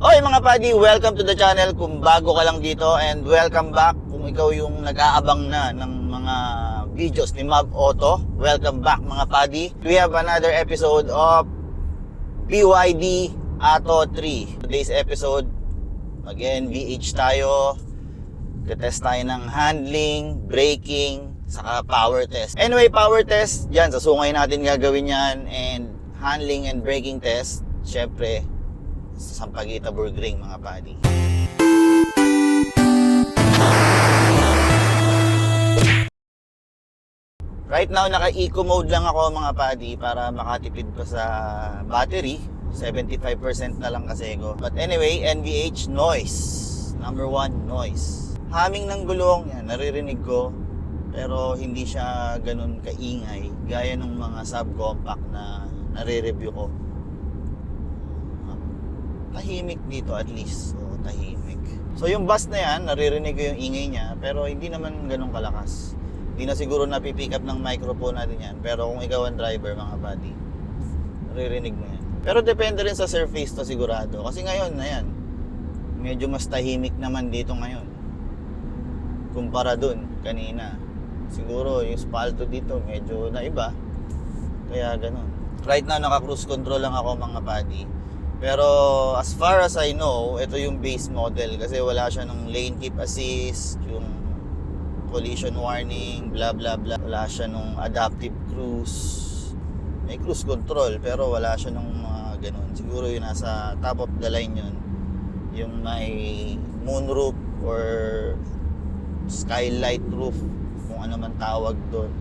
Oy mga buddy, welcome to the channel kung bago ka lang dito, and welcome back kung ikaw yung nag-aabang na ng mga videos ni Mab Auto. Welcome back mga buddy. We have another episode of BYD Atto 3. Today's episode, mag-NVH tayo. Tetest tayo ng handling, braking, saka power test. Anyway, power test, yan, sa sungay natin gagawin yan. And handling and braking test, syempre, sa Sampaguita Burgring mga buddy. Right now, naka-eco mode lang ako mga buddy para makatipid pa sa battery. 75% na lang kasi ko. But anyway, NVH, noise. Number one, noise. Humming ng gulong, yan, naririnig ko. Pero hindi siya ganun kaingay. Gaya ng mga subcompact na nare-review ko. Tahimik dito at least. So, tahimik. So, yung bus na yan, naririnig ko yung ingay niya. Pero hindi naman ganun kalakas. Hindi na siguro napipick up ng microphone natin yan. Pero kung ikaw ang driver, mga buddy, naririnig mo yan. Pero depende rin sa surface to sigurado. Kasi ngayon na yan, medyo mas tahimik naman dito ngayon. Kumpara dun, kanina. Siguro yung spalto dito medyo naiba. Kaya ganun. Right now, naka-cruise control lang ako mga buddy. Pero as far as I know, ito yung base model kasi wala siya ng lane keep assist, yung collision warning, blah blah blah. Wala siya nung adaptive cruise. May cruise control pero wala siya nung mga ganun. Siguro yung nasa top of the line yun. Yung may moonroof or skylight roof, kung ano man tawag doon.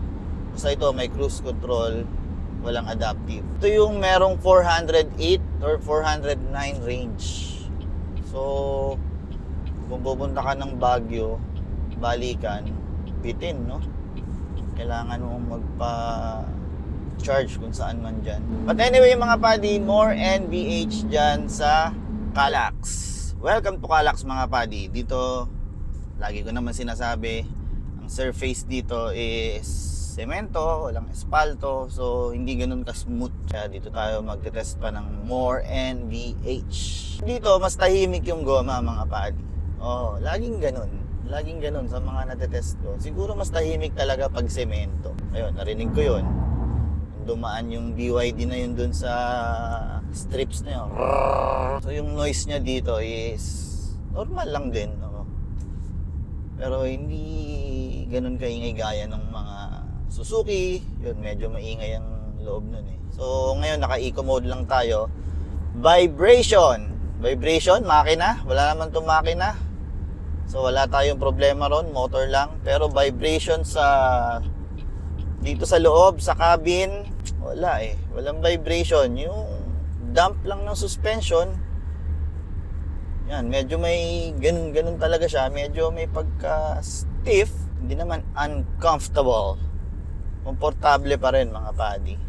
Basta ito may cruise control, walang adaptive. Ito yung merong 408 or 409 range. So, kung pupunta ka ng Baguio, balikan, bitin, no? Kailangan mo magpa-charge kung saan man dyan. But anyway, mga buddy, more NVH dyan sa Calax. Welcome to Calax, mga buddy. Dito, lagi ko naman sinasabi, ang surface dito is semento, walang espalto, so hindi ganun ka-smooth. Kaya dito tayo magte-test pa ng more NVH. Dito, mas tahimik yung goma, mga buddy. Oh, laging ganun. Laging ganun sa mga natetest ko. Siguro mas tahimik talaga pag semento. Ayun, narinig ko yun. Dumaan yung BYD na yun dun sa strips na yun. So yung noise niya dito is normal lang din. No? Pero hindi ganun kaingay gaya ng mga Suzuki, yun medyo maingay ang loob nun eh. So ngayon naka-eco mode lang tayo. Vibration, makina, wala naman itong makina. So wala tayong problema ron, motor lang. Pero vibration sa dito sa loob, sa cabin, wala eh. Walang vibration, yung dump lang ng suspension. Yan, medyo may ganun talaga siya, medyo may pagka stiff, hindi naman uncomfortable. Komportable pa rin mga buddy.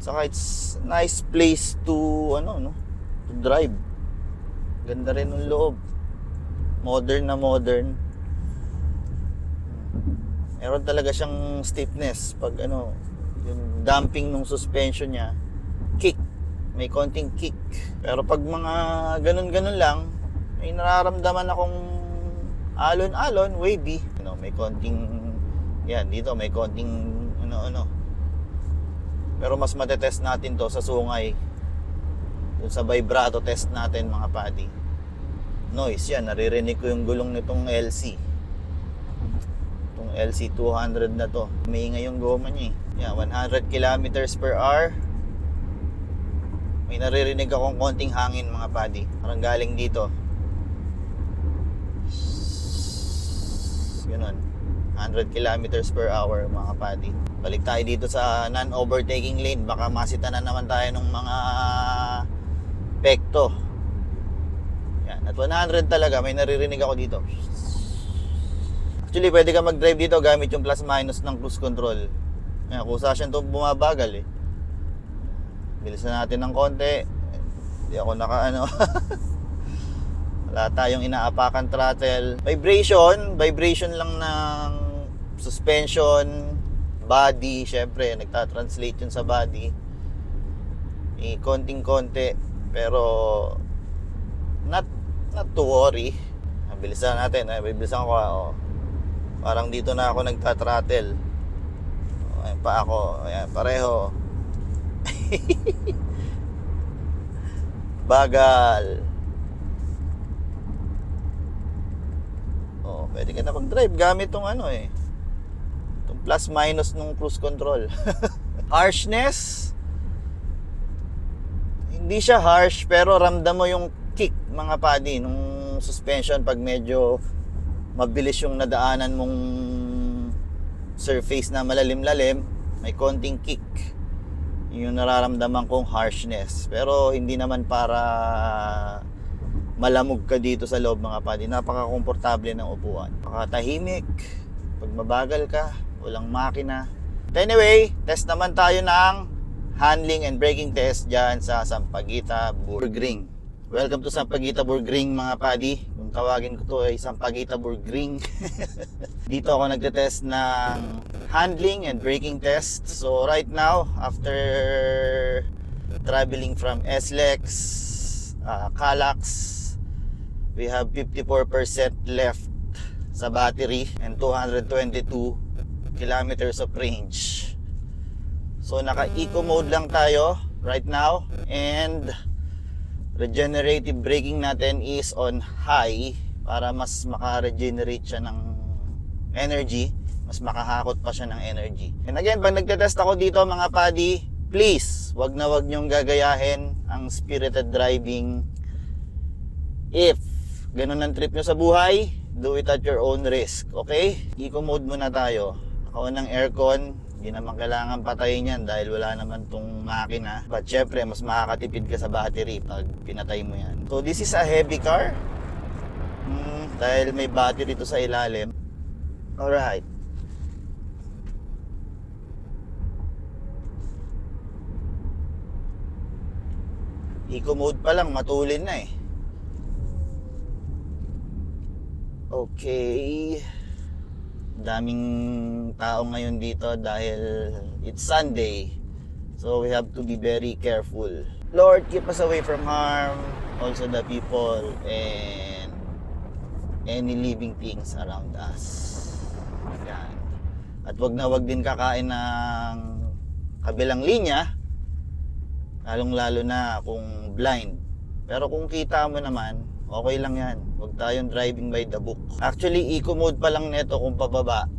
Saka it's nice place to to drive. Ganda rin ng loob. Modern na modern. Meron talaga siyang stiffness pag yung damping ng suspension niya. Kick. May konting kick. Pero pag mga ganun lang, may nararamdaman akong alon-alon, wavy. May konting yan, dito may konting Pero mas matetest natin to sa sungay. Dun sa vibrato test natin mga buddy. Noise yan, naririnig ko yung gulong nitong LC. Itong LC 200 na to. Maingay yung goma niya eh. Yan, 100 kilometers per hour. May naririnig akong konting hangin mga buddy. Parang galing dito. Ganun. 100 kilometers per hour mga buddy. Balik tayo dito sa non-overtaking lane. Baka masita na naman tayo ng mga pekto. Yan, at 100 talaga. May naririnig ako dito. Actually, pwede ka mag-drive dito gamit yung plus minus ng cruise control. Yan, kusa siya itong bumabagal eh. Bilisan natin ng konti. Hindi ako wala tayong inaapakan throttle. Vibration lang ng suspension, body, syempre nagta-translate yun sa body. Konting-konti, pero not to worry. Bilisan natin, bibilisan ko. Oh. Parang dito na ako nagta-throttle. Ayan pa ako, ayan, pareho. Bagal. Oh, pwede ka na pag-drive gamit tong ano eh. Itong plus minus nung cruise control. Harshness. Hindi siya harsh pero ramdam mo yung kick mga padi nung suspension pag medyo mabilis yung nadaanan mong surface na malalim-lalim, may konting kick. Yung nararamdaman kong harshness. Pero hindi naman para malamog ka dito sa loob mga padi. Napaka-komportable ng upuan. Napakatahimik. Pag mabagal ka, walang makina. But anyway, test naman tayo ng handling and braking test dyan sa Sampaguita Burgring. Welcome to Sampaguita Burgring mga padi. Kung tawagin ko to ay Sampaguita Burgring. Dito ako nagte-test ng handling and braking test. So right now, after traveling from SLEX, Calax, we have 54% left sa battery and 222 kilometers of range. So naka-eco mode lang tayo right now and regenerative braking natin is on high para mas maka-regenerate siya ng energy, mas makahakot pa siya ng energy. And again, pag nagtetest ako dito mga padi, please, wag na wag nyong gagayahin ang spirited driving. If ganun ang trip nyo sa buhay, do it at your own risk, okay? Eco mode muna tayo. Ako ng aircon, hindi naman kailangan patayin yan dahil wala naman tong makina. But syempre, mas makakatipid ka sa battery pag pinatay mo yan. So this is a heavy car. Dahil may battery to sa ilalim. Alright. Eco mode pa lang, matulin na eh. Okay. Daming tao ngayon dito dahil it's Sunday. So we have to be very careful. Lord, keep us away from harm, also the people and any living things around us. Yan. At wag na wag din kakain ng kabilang linya, lalong-lalo na kung blind. Pero kung kita mo naman, okay lang yan. Huwag tayong driving by the book. Actually, eco mode pa lang neto kung pababa.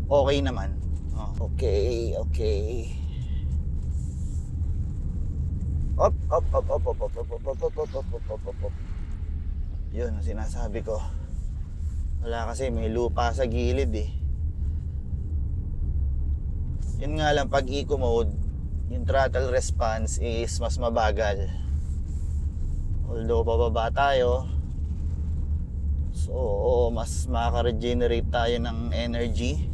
Okay naman. Oh, okay. Up. Yun ang sinasabi ko. Wala kasi, may lupa sa gilid eh. Yun nga lang, pag eco mode, yung throttle response is mas mabagal. Although bababa tayo, so mas makaka-regenerate tayo ng energy.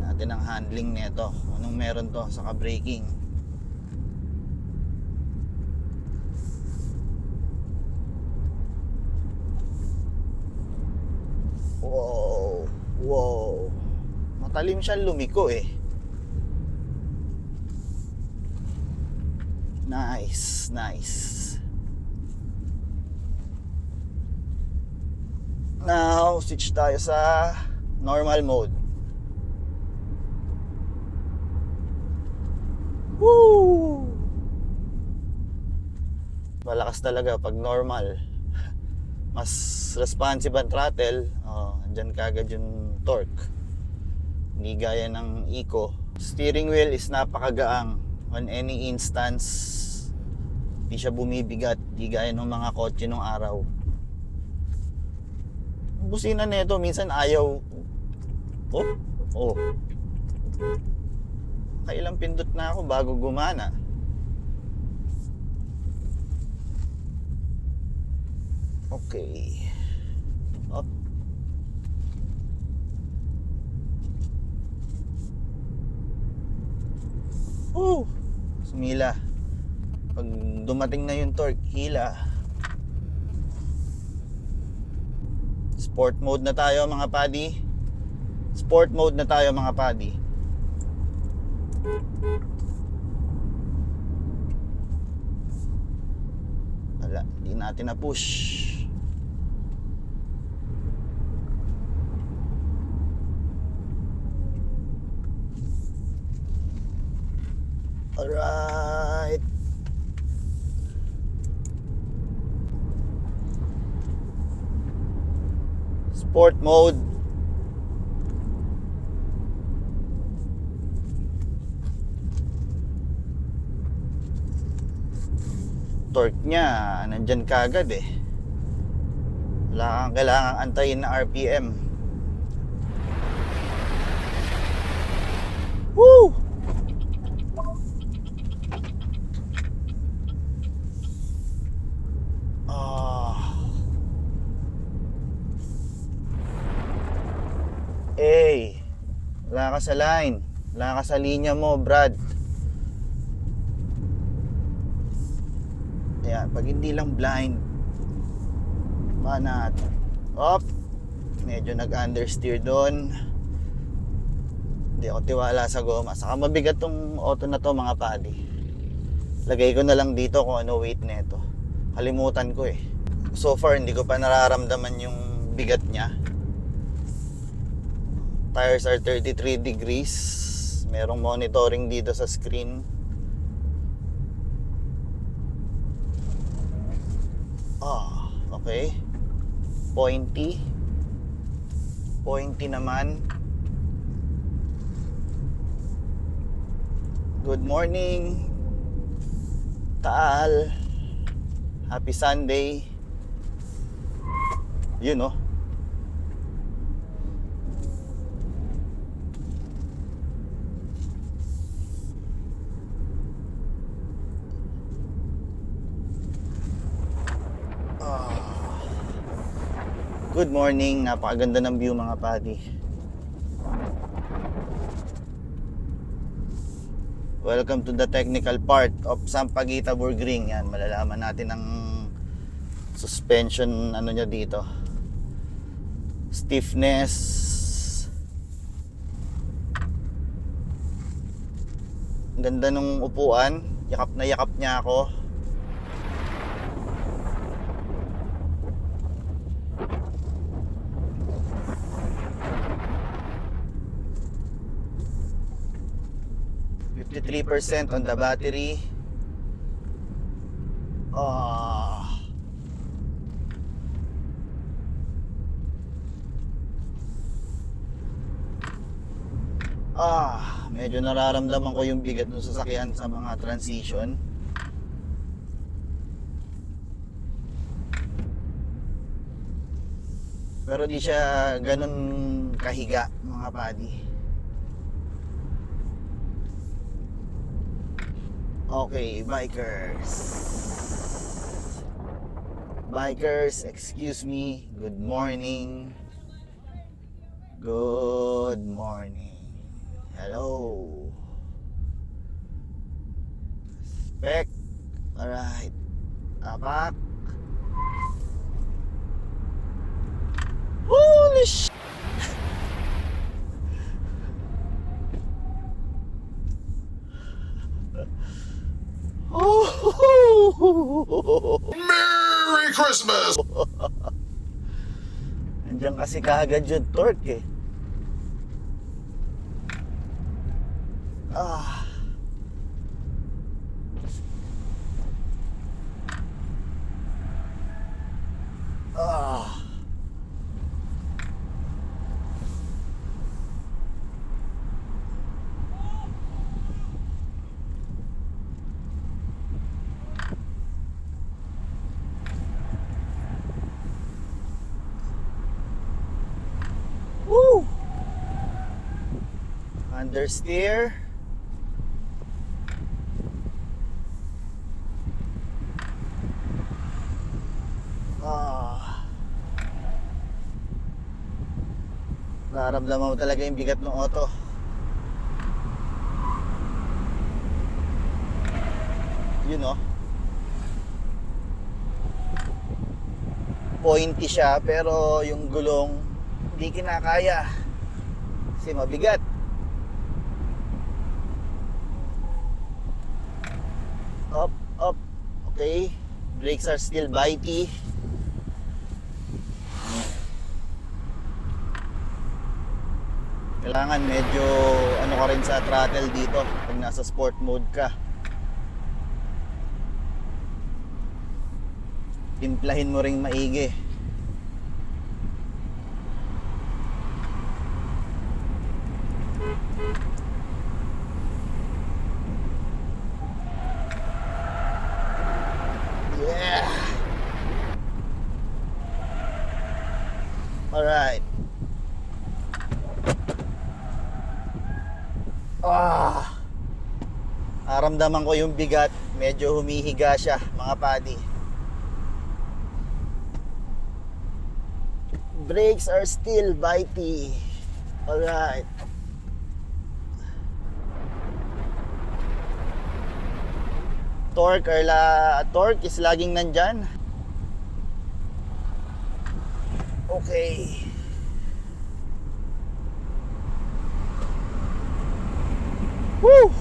Natin ang handling nito. Anong meron to sa braking? Wow. Matalim siya lumiko eh. Nice. Now, switch tayo sa normal mode. Woo! Malakas talaga pag normal. Mas responsive ang throttle. Andyan kagad yung torque. Hindi gaya ng eco. Steering wheel is napakagaang on any instance. Hindi siya bumibigat. Hindi gaya ng mga kotse nung araw. Busina nito minsan ayaw. Oh. Kailang pindot na ako bago gumana. Okay. Up. Sumila. Pag dumating na yung torque, hila. Sport mode na tayo mga padi. Sport mode na tayo mga padi. Wala, hindi natin na push. Alright. Sport mode. Torque niya nandyan kagad eh. Wala kang kailangang antayin na RPM. Woo! Wala ka sa line. Wala ka sa linya mo, Brad. Ayan, pag hindi lang blind, banat. Op. Medyo nag-understeer doon. Hindi ako tiwala sa goma. Saka mabigat tong auto na to mga padi. Lagay ko na lang dito kung ano weight nito. Kalimutan ko eh. So far hindi ko pa nararamdaman yung bigat niya. Tires are 33 degrees. Merong monitoring dito sa screen. Okay. Pointy. Pointy naman. Good morning, Taal. Happy Sunday. Yun oh. Good morning. Napakaganda ng view mga padi. Welcome to the technical part of Sampaguita Burgring. Yan, malalaman natin ang suspension ano niya dito. Stiffness. Ang ganda nung upuan. Yakap na yakap niya ako. %, on the battery. Medyo nararamdaman ko yung bigat ng sasakyan sa mga transition. Pero di siya ganun kahiga mga padi. Okay, bikers. Bikers, excuse me. Good morning. Good morning. Hello. Spec. Alright. Apak. Holy sh... Merry Christmas! Nandiyan kasi kaagad yung torque eh. Woo! Understeer. Nararamdaman mo talaga yung bigat ng auto. Yun oh. Pointy siya pero yung gulong hindi kinakaya. Kasi mabigat. Up, up. Okay. Brakes are still bitey. Kailangan medyo ano ka rin sa throttle dito pag nasa sport mode ka. Timplahin mo ring maigi. Yeah. Alright. Naramdaman ko yung bigat. Medyo humihiga siya, mga padi. Brakes are still bitey. Alright. Torque is laging nandyan. Okay. Woo!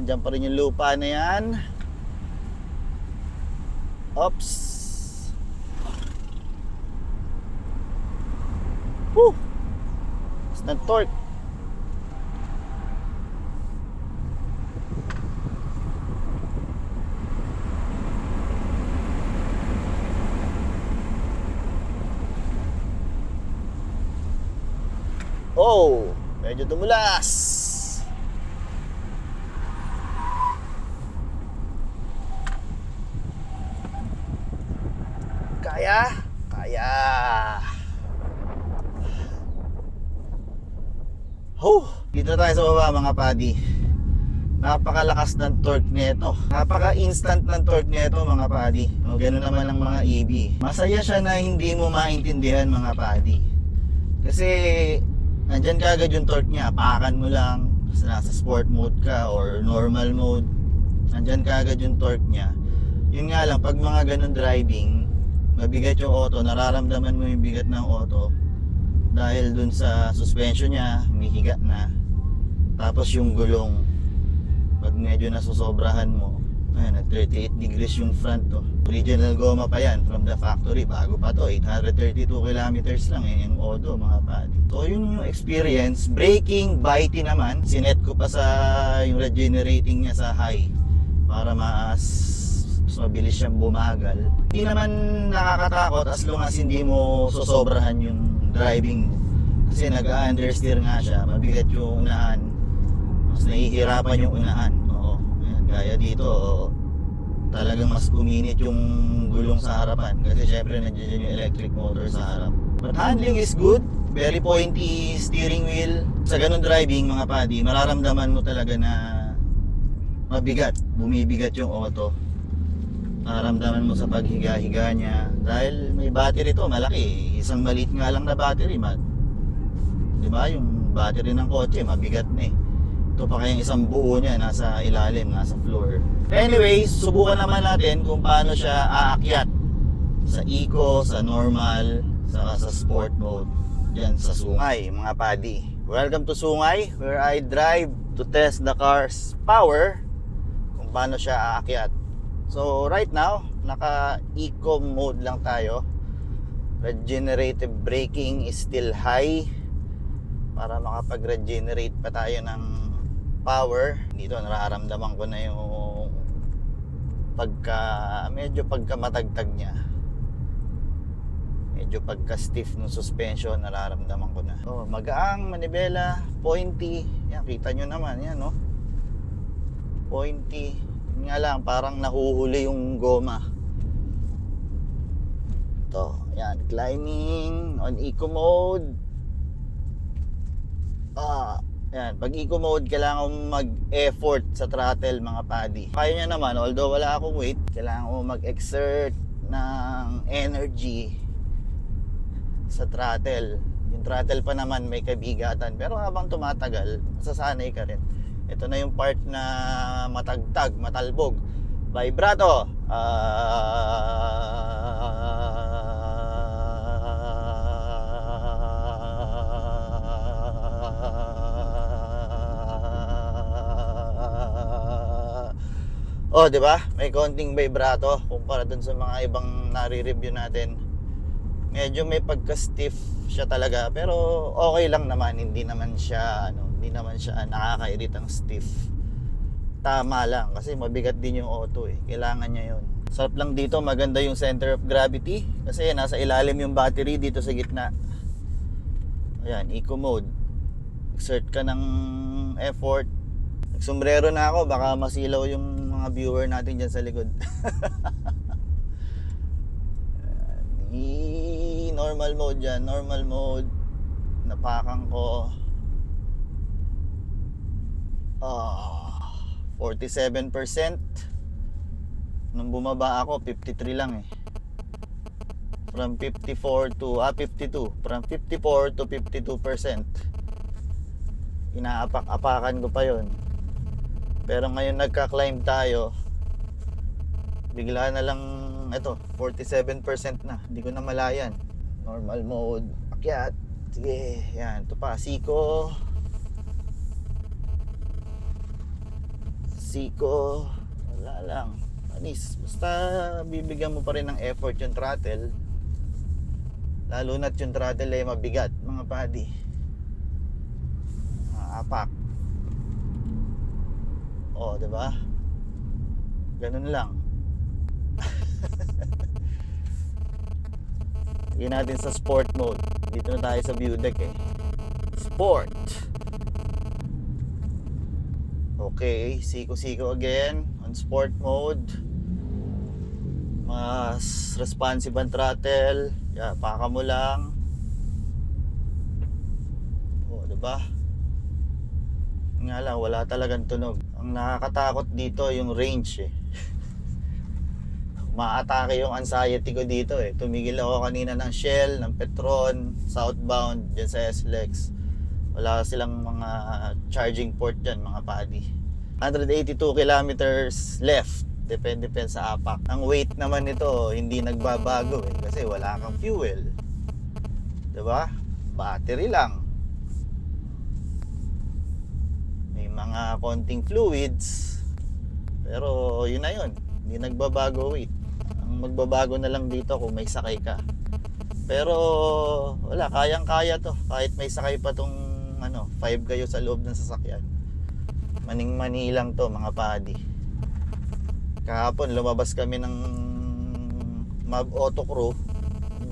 Dyan pa rin yung lupa na yan. Oops. Woo! It's not torque. Oh, medyo tumulas. Kaya. Dito tayo sa baba, mga padi. Napakalakas ng torque nito. Napaka-instant ng torque nito, mga padi. O, ganun naman ang mga EV. Masaya siya na hindi mo maintindihan, mga padi. Kasi nandyan kagad yung torque niya. Apakan mo lang. Nasa sport mode ka or normal mode. Nandyan kagad yung torque niya. Yun nga lang, pag mga ganun driving, mabigat yung auto, nararamdaman mo yung bigat ng auto dahil dun sa suspension niya, humihiga na. Tapos yung gulong, pag medyo nasusobrahan mo, ayan, nag 38 degrees yung front to. Original goma pa yan from the factory, bago pa to, 832 kilometers lang yung Odo, mga padi. So yun yung experience. Braking, bitey naman, sinet ko pa sa yung regenerating niya sa high para mas mabilis siyang bumagal. Hindi naman nakakatakot as long as hindi mo sosobrahan yung driving mo. Kasi nag-understeer nga siya, mabigat yung unahan. Mas nahihirapan yung unahan. Oo. Ayan, gaya dito, talagang mas uminit yung gulong sa harapan. Kasi syempre nandiyan yung electric motor sa harap. But handling is good. Very pointy steering wheel. Sa ganun driving, mga padi, mararamdaman mo talaga na mabigat. Bumibigat yung auto. Nararamdaman mo sa paghiga-higa niya dahil may battery to, malaki. Isang maliit nga lang na battery, di ba? Yung battery ng kotse mabigat na eh. Ito pa kayang isang buo niya nasa ilalim, nasa floor. Anyway, subukan naman natin kung paano siya aakyat sa eco, sa normal, sa sport mode diyan sa Sungay, mga padi. Welcome to Sungay, where I drive to test the car's power, kung paano siya aakyat. So right now, naka-eco mode lang tayo. Regenerative braking is still high para makapag-regenerate pa tayo ng power. Dito nararamdaman ko na yung medyo pagka matagtag niya. Medyo pagka stiff ng suspension, nararamdaman ko na. So, magaang manibela, pointy. Yan, kita nyo naman, yan, no? Pointy. Nga lang, parang nahuhuli yung goma. Ito, yan, climbing on eco mode. Yan, pag eco mode, kailangan mo mag-effort sa throttle, mga padi. Kaya nyo naman, although wala akong weight, kailangan mo mag-exert ng energy sa throttle. Yung throttle pa naman may kabigatan, pero habang tumatagal, masasanay ka rin. Ito na yung part na matagtag, matalbog. Vibrato. Oh, 'di ba? May konting vibrato kumpara dun sa mga ibang nare-review natin. Medyo may pagka-stiff siya talaga, pero okay lang naman, hindi naman siya nakakairitang stiff. Tama lang kasi mabigat din yung auto eh. Kailangan niya 'yon. Sarap lang dito, maganda yung center of gravity kasi nasa ilalim yung battery dito sa gitna. Ayan, eco mode. Exert ka ng effort. Sombrero na ako, baka masilaw yung mga viewer natin dyan sa likod. Normal mode dyan, normal mode. Napakan ko. 47%. Nung bumaba ako, 53 lang eh. From 52. From 54 to 52%. Inaapak-apakan ko pa yon. Pero ngayon nagka-climb tayo, bigla na lang ito, 47% na. Hindi ko na malayan. Normal mode, akyat. Sige, yan. Ito pa, Siko. Wala lang. Anis. Basta bibigyan mo pa rin ng effort yung throttle. Lalo na't yung throttle ay mabigat, mga buddy. Apak. Oh, 'di ba? Ganun lang. Lagyan natin sa sport mode. Dito na tayo sa view deck eh. Sport. Okay, siko again on sport mode. Mas responsive ang throttle. Yeah, paka mo lang. Oh, 'di ba? Nga lang, wala talagang tunog. Ang nakakatakot dito yung range eh. Maatake yung anxiety ko dito eh. Tumigil ako kanina ng Shell, ng Petron, southbound dyan sa SLEX. Wala silang mga charging port dyan, mga buddy. 182 kilometers left. Depende sa apak. Ang weight naman nito hindi nagbabago eh. Kasi wala kang fuel. Diba? Battery lang. Mga konting fluids, pero yun na yun, hindi nagbabago weight. Ang magbabago na lang dito kung may sakay ka, pero wala, kayang kaya to kahit may sakay pa tong 5 kayo sa loob ng sasakyan. Maning-mani lang to, mga buddy. Kahapon lumabas kami ng Mag Auto Crew,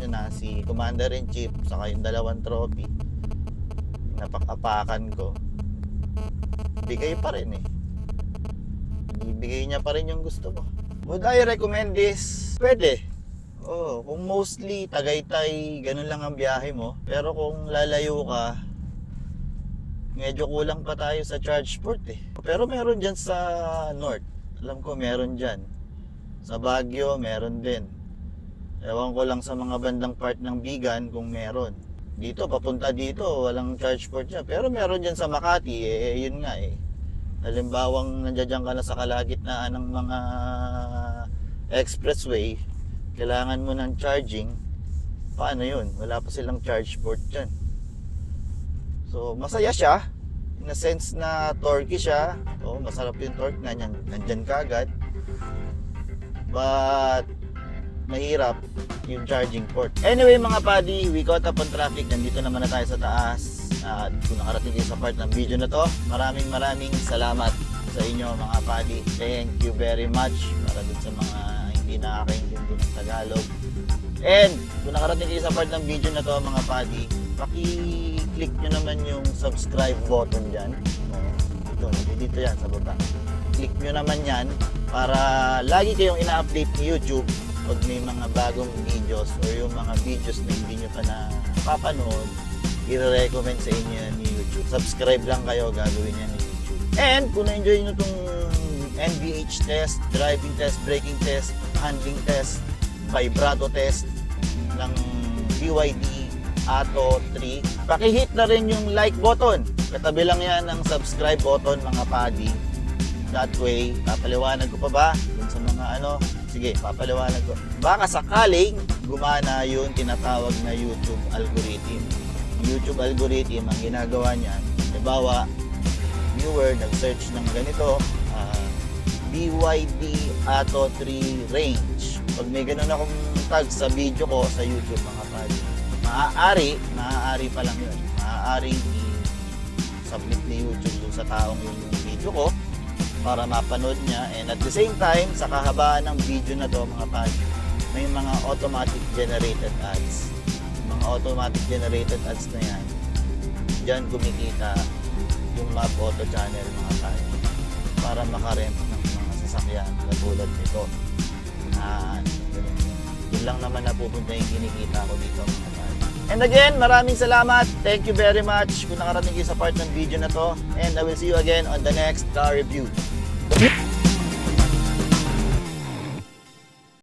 yun na, si Commander-in-Chief saka yung 2 trophy. Napak-apakan ko, bigay pa rin eh. Ibigay niya pa rin yung gusto mo. Would I recommend this? Pwede. Oh, kung mostly Tagaytay, ganun lang ang biyahe mo. Pero kung lalayo ka, medyo kulang pa tayo sa charge port eh. Pero meron dyan sa north. Alam ko meron dyan. Sa Baguio, meron din. Ewan ko lang sa mga bandang part ng Bigan kung meron. Dito, papunta dito, walang charge port dyan. Pero meron dyan sa Makati, yun nga eh. Halimbawang nandiyan ka na sa kalagitnaan ng mga expressway, kailangan mo ng charging, paano yun? Wala pa silang charge port dyan. So, masaya siya. In a sense na torquey siya. Masarap yung torque na nandyan ka agad. But mahirap yung charging port. Anyway mga buddy, we caught up on traffic. Nandito naman na tayo sa taas. At kung nakarating kayo sa part ng video na to, maraming salamat sa inyo mga buddy. Thank you very much para dun sa mga hindi nakakaintindi ng Tagalog. And kung nakarating kayo sa part ng video na to mga buddy, paki-click nyo naman yung subscribe button dyan. Dito yan sa baba. Click nyo naman yan para lagi kayong ina-update ni YouTube pag may mga bagong videos or yung mga videos na hindi nyo pa napapanood, i-recommend sa inyo yan ni YouTube. Subscribe lang kayo, gagawin yan ni YouTube. And kung na-enjoy nyo itong NVH test, driving test, braking test, handling test, vibrato test ng BYD Atto 3, paki-hit na rin yung like button Katabi lang yan ng subscribe button mga padi. That way, papaliwanag ko pa ba dun sa mga ano? Sige, papaliwanag ko. Baka sakaling gumana yung tinatawag na YouTube algorithm. YouTube algorithm, ang ginagawa niyan, halimbawa, viewer nag-search ng ganito, BYD Atto 3 range. Pag may ganun akong tag sa video ko sa YouTube mga padi, maaari pa lang yun. Maaari i-submit ni YouTube dun sa taong yung video ko para mapanood niya, and at the same time, sa kahabaan ng video na to mga padi, may mga automatic generated ads. Mga automatic generated ads na yan, dyan kumikita yung Map Auto channel mga padi para makarent ng mga sasakyan katulad nito. Yun lang naman na pupunta yung kinikita ko dito mga padi. And again, maraming salamat. Thank you very much kung nakarating kayo sa part ng video na to. And I will see you again on the next car review.